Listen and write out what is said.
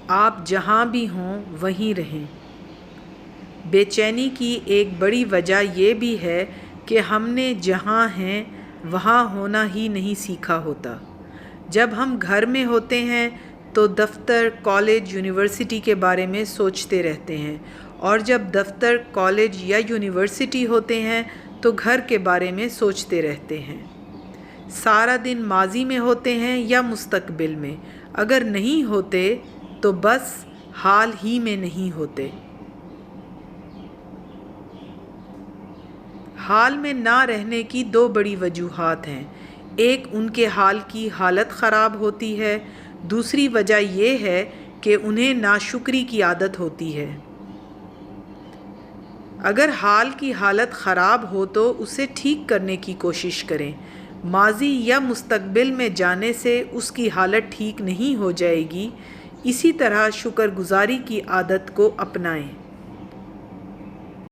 آپ جہاں بھی ہوں وہیں رہیں۔ بے چینی کی ایک بڑی وجہ یہ بھی ہے کہ ہم نے جہاں ہیں وہاں ہونا ہی نہیں سیکھا ہوتا۔ جب ہم گھر میں ہوتے ہیں تو دفتر، کالج، یونیورسٹی کے بارے میں سوچتے رہتے ہیں، اور جب دفتر، کالج یا یونیورسٹی ہوتے ہیں تو گھر کے بارے میں سوچتے رہتے ہیں۔ سارا دن ماضی میں ہوتے ہیں یا مستقبل میں، اگر نہیں ہوتے تو بس حال ہی میں نہیں ہوتے۔ حال میں نہ رہنے کی دو بڑی وجوہات ہیں، ایک ان کے حال کی حالت خراب ہوتی ہے، دوسری وجہ یہ ہے کہ انہیں ناشکری کی عادت ہوتی ہے۔ اگر حال کی حالت خراب ہو تو اسے ٹھیک کرنے کی کوشش کریں۔ ماضی یا مستقبل میں جانے سے اس کی حالت ٹھیک نہیں ہو جائے گی۔ اسی طرح شکر گزاری کی عادت کو اپنائیں۔